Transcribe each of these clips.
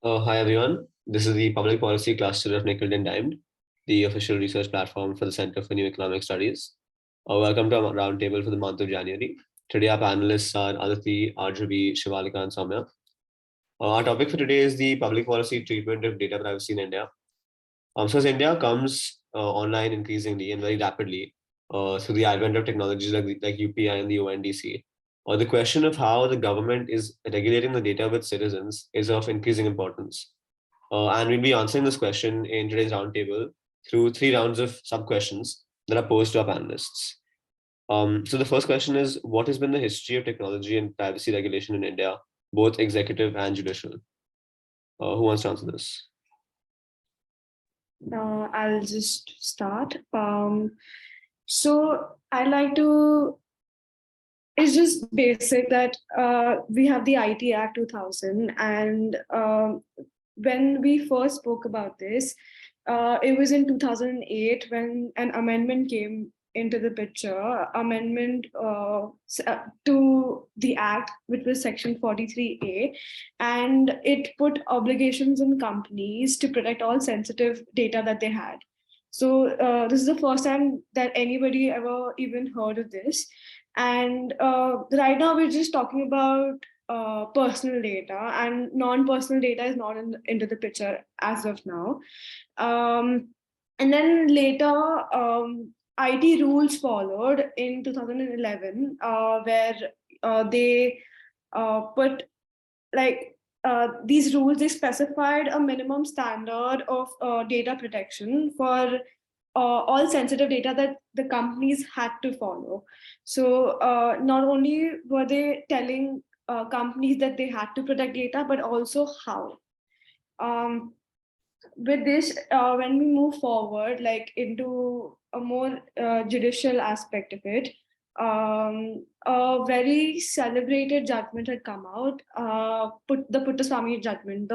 Hi everyone. This is the Public Policy Cluster of Nickel and Dimed, the official research platform for the Center for New Economic Studies. Welcome to our roundtable for the month of January. Today our panelists are Aditi, Arjabi, Shivalika, and Soumya. Our topic for today is the public policy treatment of data privacy in India. So as India comes online increasingly and very rapidly through the advent of technologies like UPI and the ONDC, the question of how the government is regulating the data with citizens is of increasing importance. And we'll be answering this question in today's roundtable through 3 rounds of sub-questions that are posed to our panelists. So the first question is, what has been the history of technology and privacy regulation in India, both executive and judicial? Who wants to answer this? I'll just start. So I like to, it's just basic that we have the IT Act 2000, and when we first spoke about this, it was in 2008 when an amendment came into the picture, amendment to the Act, which was Section 43A, and it put obligations on companies to protect all sensitive data that they had. So this is the first time that anybody ever even heard of this. And right now we're just talking about personal data, and non-personal data is not into the picture as of now. And then later, IT rules followed in 2011, where they put like these rules. They specified a minimum standard of data protection for all sensitive data that the companies had to follow. So not only were they telling companies that they had to protect data, but also how. With this, when we move forward, like into a more judicial aspect of it, a very celebrated judgment had come out, the Puttaswamy judgment.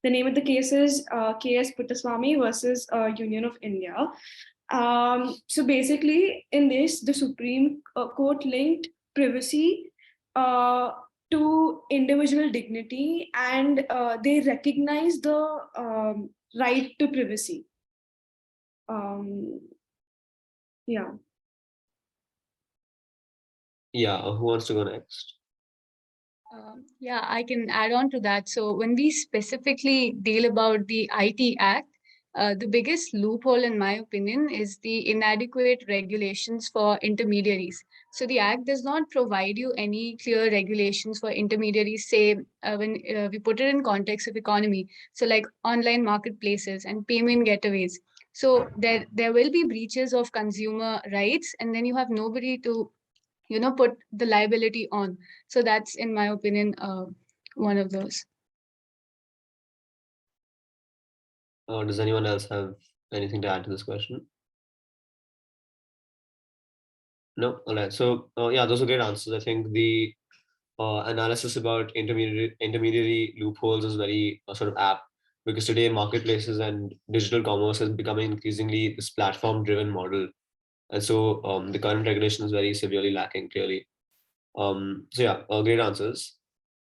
The name of the case is KS Puttaswamy versus Union of India. So basically, in this, the Supreme Court linked privacy to individual dignity, and they recognize the right to privacy. Yeah. Yeah, who wants to go next? Yeah, I can add on to that. So when we specifically deal about the IT Act, the biggest loophole, in my opinion, is the inadequate regulations for intermediaries. So the Act does not provide you any clear regulations for intermediaries, say, when we put it in context of economy. So like online marketplaces and payment gateways. So there will be breaches of consumer rights, and then you have nobody to put the liability on. So that's, in my opinion, one of those. Does anyone else have anything to add to this question? No? All right. So yeah, those are great answers. I think the analysis about intermediary loopholes is very sort of apt, because today marketplaces and digital commerce is becoming increasingly this platform-driven model. And so the current regulation is very severely lacking, clearly. So yeah, great answers.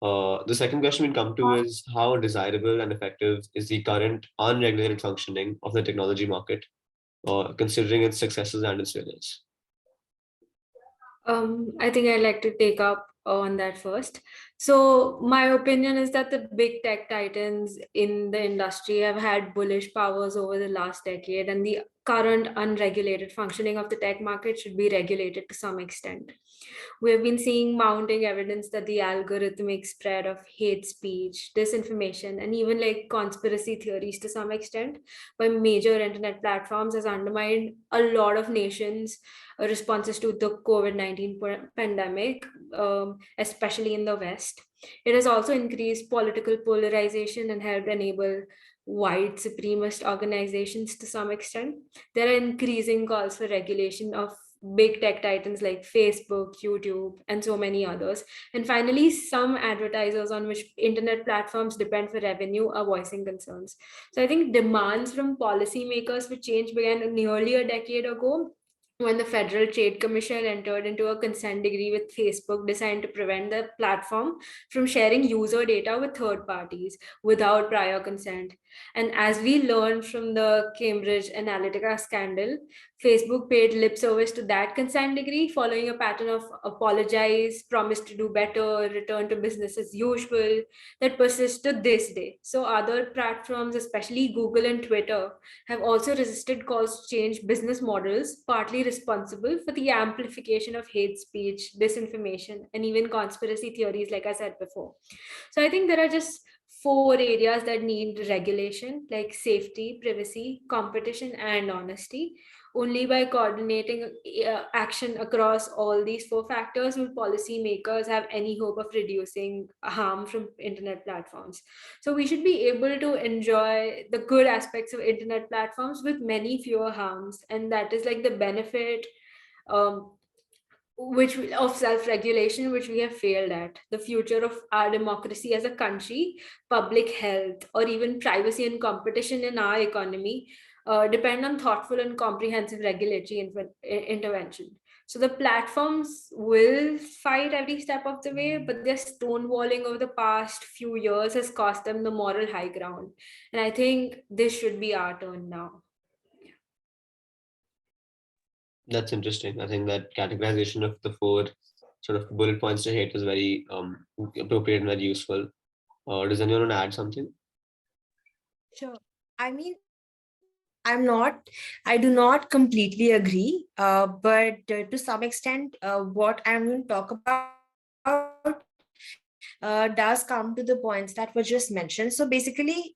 The second question we come to is, how desirable and effective is the current unregulated functioning of the technology market, considering its successes and its failures? I think I'd like to take up on that first. So my opinion is that the big tech titans in the industry have had bullish powers over the last decade, and the current unregulated functioning of the tech market should be regulated to some extent. We have been seeing mounting evidence that the algorithmic spread of hate speech, disinformation, and even like conspiracy theories to some extent by major internet platforms has undermined a lot of nations' responses to the COVID-19 pandemic, especially in the West. It has also increased political polarization and helped enable white supremacist organizations to some extent. There are increasing calls for regulation of big tech titans like Facebook, YouTube, and so many others. And finally, some advertisers on which internet platforms depend for revenue are voicing concerns. So I think demands from policymakers for change began nearly a decade ago, when the Federal Trade Commission entered into a consent decree with Facebook designed to prevent the platform from sharing user data with third parties without prior consent. And as we learned from the Cambridge Analytica scandal, Facebook paid lip service to that consent decree, following a pattern of apologize, promise to do better, return to business as usual that persists to this day. So, other platforms, especially Google and Twitter, have also resisted calls to change business models, partly responsible for the amplification of hate speech, disinformation, and even conspiracy theories, like I said before. So I think there are just four areas that need regulation, like safety, privacy, competition, and honesty. Only by coordinating action across all these four factors will policymakers have any hope of reducing harm from internet platforms. So we should be able to enjoy the good aspects of internet platforms with many fewer harms, and that is like the benefit um, of self-regulation, which we have failed at. The future of our democracy as a country, public health, or even privacy and competition in our economy depend on thoughtful and comprehensive regulatory intervention. So the platforms will fight every step of the way, but their stonewalling over the past few years has cost them the moral high ground. And I think this should be our turn now. That's interesting. I think that categorization of the four sort of bullet points to hate is very appropriate and very useful. Does anyone want to add something? Sure. I mean, I do not completely agree, but to some extent, what I'm going to talk about does come to the points that were just mentioned. So basically,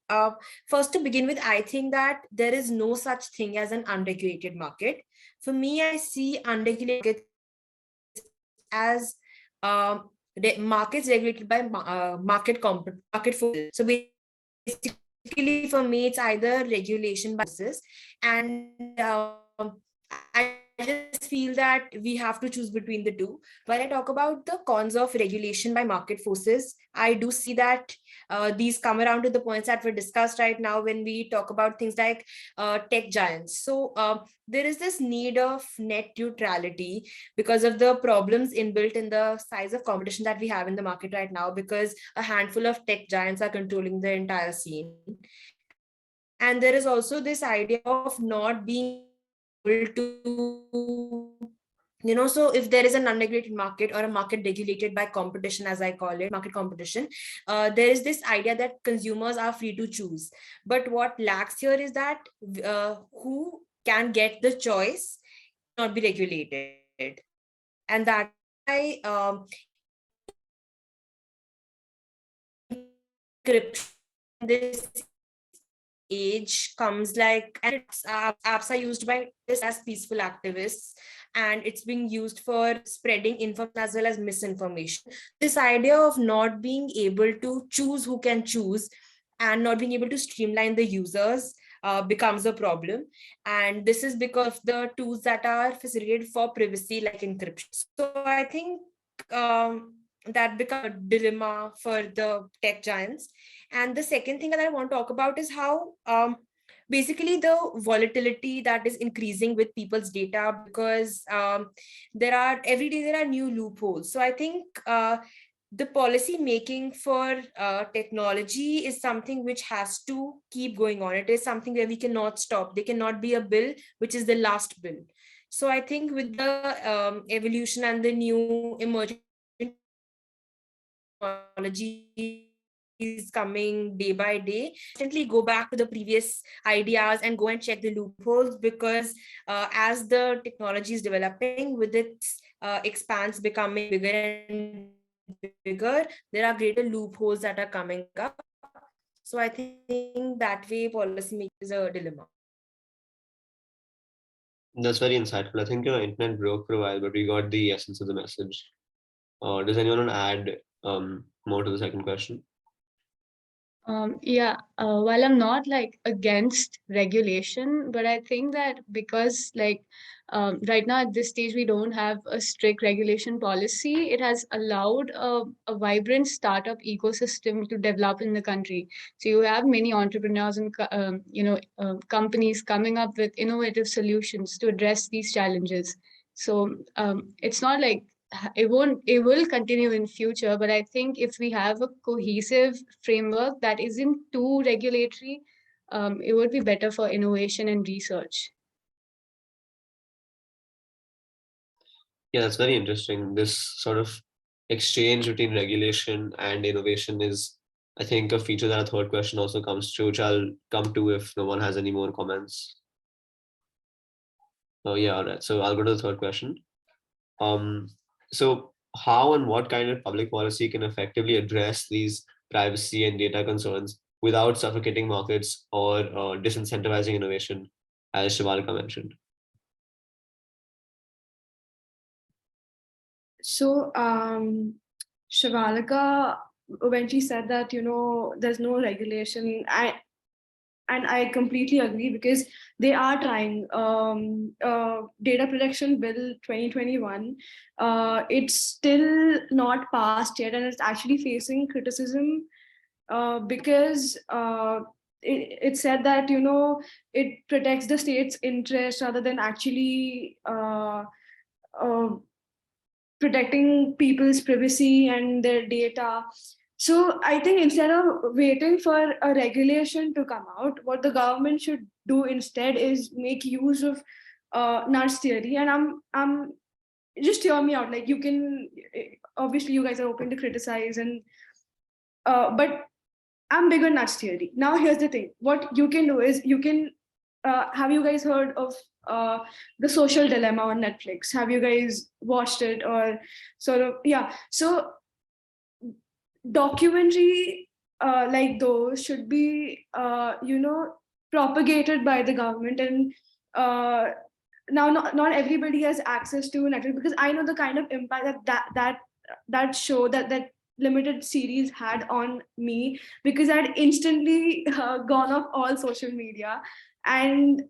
first to begin with, I think that there is no such thing as an unregulated market. For me, I see unregulated as markets regulated by market forces. So basically, for me, it's either regulation by forces, and I just feel that we have to choose between the two. When I talk about the cons of regulation by market forces, I do see that these come around to the points that were discussed right now when we talk about things like tech giants. So there is this need of net neutrality because of the problems inbuilt in the size of competition that we have in the market right now, because a handful of tech giants are controlling the entire scene. And there is also this idea of not being able to, so if there is an unregulated market or a market regulated by competition, as I call it, market competition, there is this idea that consumers are free to choose. But what lacks here is that who can get the choice not be regulated. And that why encryption this age comes like, and apps are used by as peaceful activists, and it's being used for spreading information as well as misinformation. This idea of not being able to choose who can choose and not being able to streamline the users becomes a problem. And this is because of the tools that are facilitated for privacy, like encryption. So I think that becomes a dilemma for the tech giants. And the second thing that I want to talk about is how basically the volatility that is increasing with people's data, because every day there are new loopholes. So I think the policy making for technology is something which has to keep going on. It is something where we cannot stop. There cannot be a bill which is the last bill. So I think with the evolution and the new emerging technology is coming day by day, constantly go back to the previous ideas and go and check the loopholes, because as the technology is developing, with its expanse becoming bigger and bigger, there are greater loopholes that are coming up. So I think that way policymaking is a dilemma. That's very insightful. I think your internet broke for a while, but we got the essence of the message. Does anyone want to add more to the second question? While I'm not like against regulation, but I think that because like right now at this stage we don't have a strict regulation policy, it has allowed a vibrant startup ecosystem to develop in the country. So you have many entrepreneurs and companies coming up with innovative solutions to address these challenges. So it's not like it will continue in future, but I think if we have a cohesive framework that isn't too regulatory, it would be better for innovation and research. Yeah, that's very interesting. This sort of exchange between regulation and innovation is, I think, a feature that a third question also comes to, which I'll come to if no one has any more comments. Oh yeah, all right. So I'll go to the third question. So how and what kind of public policy can effectively address these privacy and data concerns without suffocating markets or disincentivizing innovation, as Shivalika mentioned? So, Shivalika, when she said that, there's no regulation, I completely agree, because they are trying. Data Protection Bill 2021, it's still not passed yet, and it's actually facing criticism because it said that, it protects the state's interest rather than actually uh, protecting people's privacy and their data. So I think instead of waiting for a regulation to come out, what the government should do instead is make use of nudge theory. And I'm just hear me out. Like, you can, obviously you guys are open to criticize, and but I'm big on nudge theory. Now here's the thing: what you can do is you can have you guys heard of the Social Dilemma on Netflix? Have you guys watched it, or sort of? Yeah. So documentary like those should be propagated by the government, and now not everybody has access to Netflix, because I know the kind of impact that show, that limited series had on me, because I'd instantly gone off all social media, and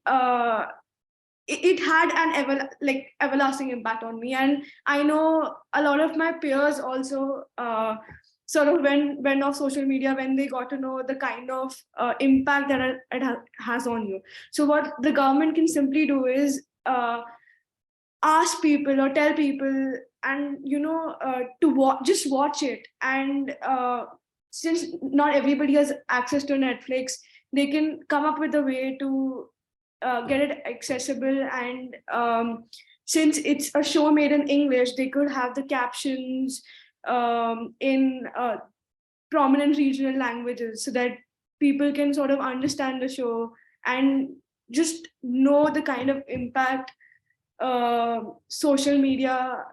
it had an everlasting impact on me. And I know a lot of my peers also sort of went off social media when they got to know the kind of impact that has on you. So what the government can simply do is ask people or tell people, and to just watch it. And since not everybody has access to Netflix, they can come up with a way to get it accessible. And since it's a show made in English, they could have the captions in prominent regional languages, so that people can sort of understand the show and just know the kind of impact social media,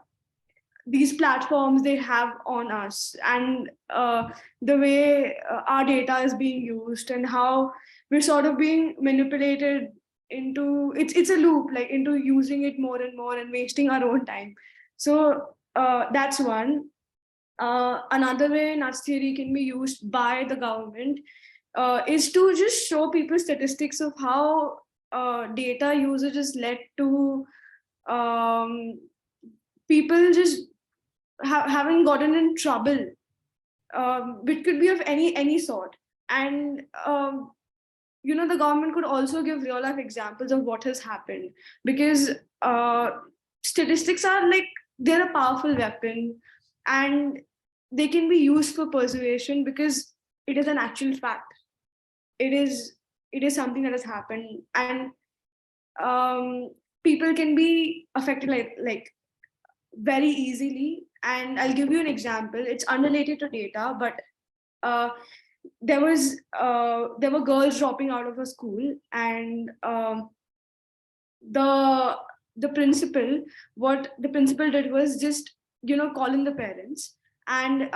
these platforms, they have on us, and the way our data is being used, and how we're sort of being manipulated into it's a loop, like into using it more and more and wasting our own time. So that's one. Another way nudge theory can be used by the government is to just show people statistics of how data usage has led to people just haven't gotten in trouble, which could be of any sort. And the government could also give real life examples of what has happened, because statistics are like, they're a powerful weapon, and they can be used for persuasion, because it is an actual fact. It is something that has happened, and people can be affected like very easily. And I'll give you an example. It's unrelated to data, but uh, there were girls dropping out of a school, and the principal what the principal did was just call in the parents, and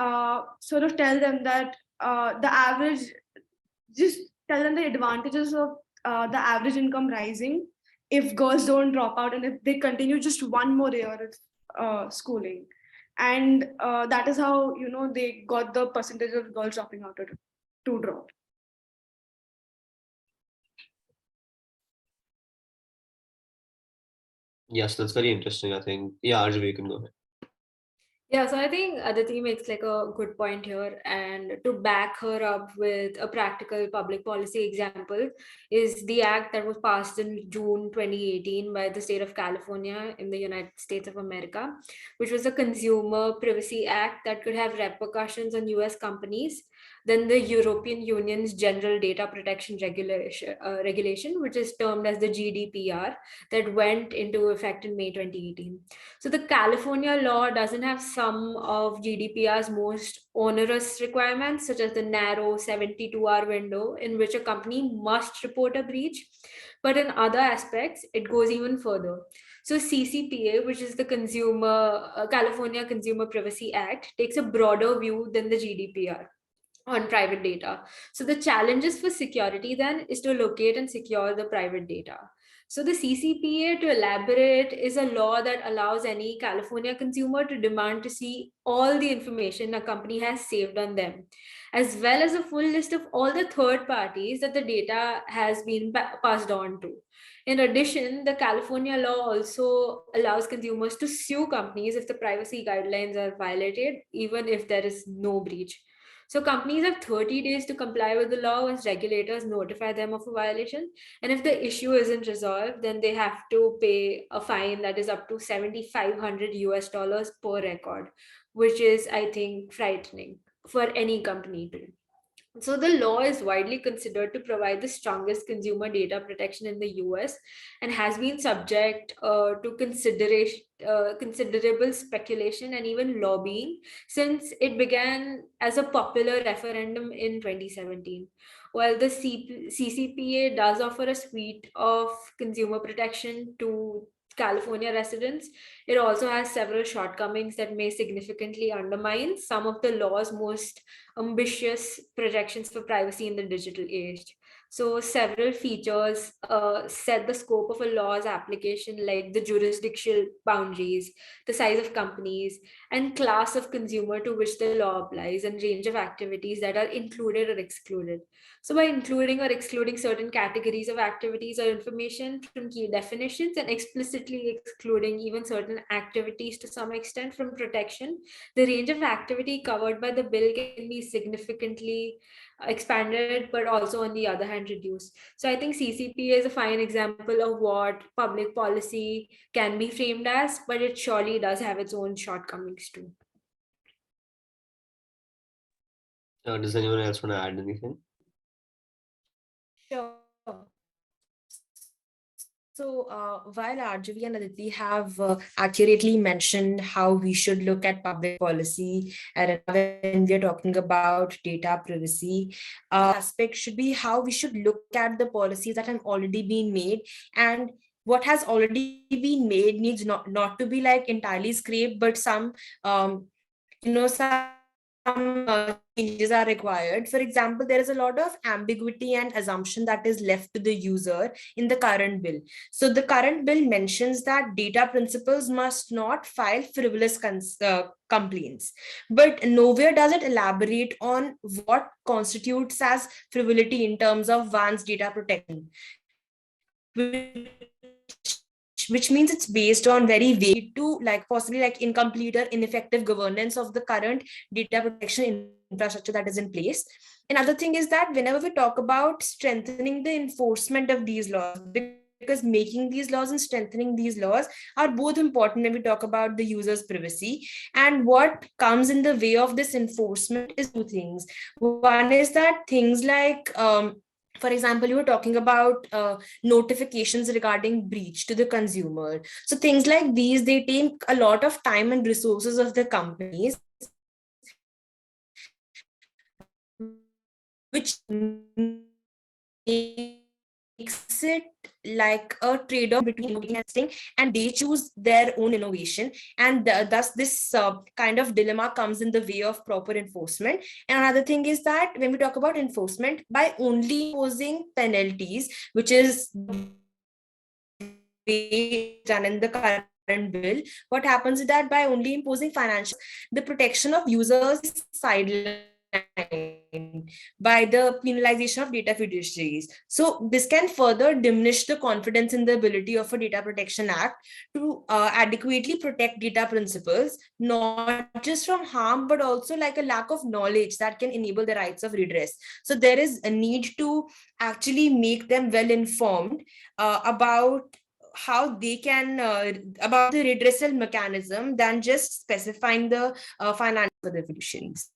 sort of tell them that the average just tell them the advantages of the average income rising if girls don't drop out, and if they continue just one more year of schooling. And that is how they got the percentage of girls dropping out of it. to draw. Yes, that's very interesting, I think. Yeah, Arjun, you can go ahead. Yeah, so I think Aditi makes like a good point here, and to back her up with a practical public policy example is the act that was passed in June 2018 by the state of California in the United States of America, which was a Consumer Privacy Act that could have repercussions on US companies. Then the European Union's General Data Protection Regulation, which is termed as the GDPR, that went into effect in May 2018. So the California law doesn't have some of GDPR's most onerous requirements, such as the narrow 72-hour window in which a company must report a breach. But in other aspects, it goes even further. So CCPA, which is the California Consumer Privacy Act, takes a broader view than the GDPR on private data. So the challenges for security then is to locate and secure the private data. So the CCPA, to elaborate, is a law that allows any California consumer to demand to see all the information a company has saved on them, as well as a full list of all the third parties that the data has been passed on to. In addition, the California law also allows consumers to sue companies if the privacy guidelines are violated, even if there is no breach. So companies have 30 days to comply with the law once regulators notify them of a violation. And if the issue isn't resolved, then they have to pay a fine that is up to 7,500 US dollars per record, which is, I think, frightening for any company to. So the law is widely considered to provide the strongest consumer data protection in the US and has been subject to considerable speculation and even lobbying since it began as a popular referendum in 2017. While the CCPA does offer a suite of consumer protection to California residents, it also has several shortcomings that may significantly undermine some of the law's most ambitious projections for privacy in the digital age. So several features set the scope of a law's application, like the jurisdictional boundaries, the size of companies, and class of consumer to which the law applies, and range of activities that are included or excluded. So by including or excluding certain categories of activities or information from key definitions and explicitly excluding even certain activities to some extent from protection, the range of activity covered by the bill can be significantly expanded, but also on the other hand reduced. So I think CCP is a fine example of what public policy can be framed as, but it surely does have its own shortcomings too. Does anyone else want to add anything? Sure. So while Arjavi and Aditi have accurately mentioned how we should look at public policy and when we are talking about data privacy, aspect should be how we should look at the policies that have already been made, and what has already been made needs not to be like entirely scraped, but some some changes are required. For example, there is a lot of ambiguity and assumption that is left to the user in the current bill. So the current bill mentions that data principals must not file frivolous complaints, but nowhere does it elaborate on what constitutes as frivolity in terms of one's data protection, which means it's based on very vague to like possibly like incomplete or ineffective governance of the current data protection infrastructure that is in place. Another thing is that whenever we talk about strengthening the enforcement of these laws, because making these laws and strengthening these laws are both important when we talk about the user's privacy. And what comes in the way of this enforcement is two things. One is that things like for example, you were talking about notifications regarding breach to the consumer. So things like these, they take a lot of time and resources of the companies, which makes it like a trade-off between innovating and testing, and they choose their own innovation, and thus this kind of dilemma comes in the way of proper enforcement. And another thing is that when we talk about enforcement, by only imposing penalties, which is done in the current bill, what happens is that by only imposing financial, the protection of users is sidelined. by the penalization of data fiduciaries. So this can further diminish the confidence in the ability of a Data Protection Act to adequately protect data principles, not just from harm, but also like a lack of knowledge that can enable the rights of redress. So there is a need to actually make them well informed about how they can about the redressal mechanism than just specifying the finance for the fiduciaries.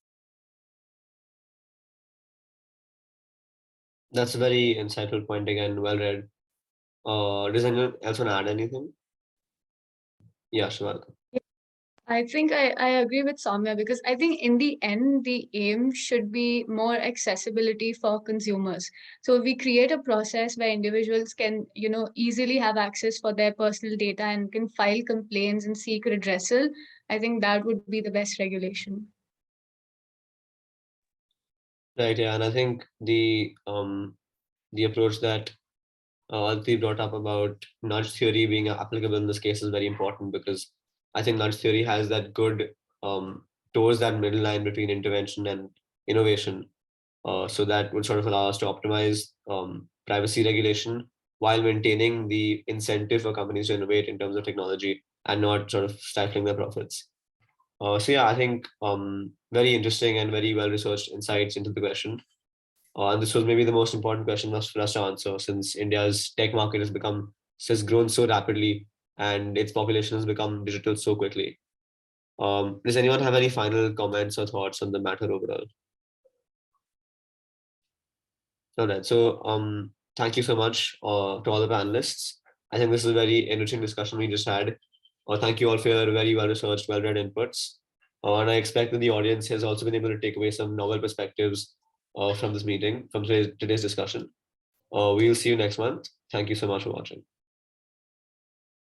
That's a very insightful point again. Well read. Does anyone else want to add anything? Yeah, Shivalka. I think I agree with Soumya, because I think in the end, the aim should be more accessibility for consumers. So if we create a process where individuals can, easily have access for their personal data and can file complaints and seek redressal, I think that would be the best regulation. Right, yeah, and I think the approach that Aditi brought up about nudge theory being applicable in this case is very important, because I think nudge theory has that good towards that middle line between intervention and innovation. So that would sort of allow us to optimize privacy regulation while maintaining the incentive for companies to innovate in terms of technology and not sort of stifling their profits. So yeah, I think very interesting and very well researched insights into the question. And this was maybe the most important question for us to answer, since India's tech market has grown so rapidly and its population has become digital so quickly. Does anyone have any final comments or thoughts on the matter overall? All right. So thank you so much to all the panelists. I think this is a very enriching discussion we just had. Thank you all for your very well-researched, well-read inputs. And I expect that the audience has also been able to take away some novel perspectives from this meeting, from today's discussion. We'll see you next month. Thank you so much for watching.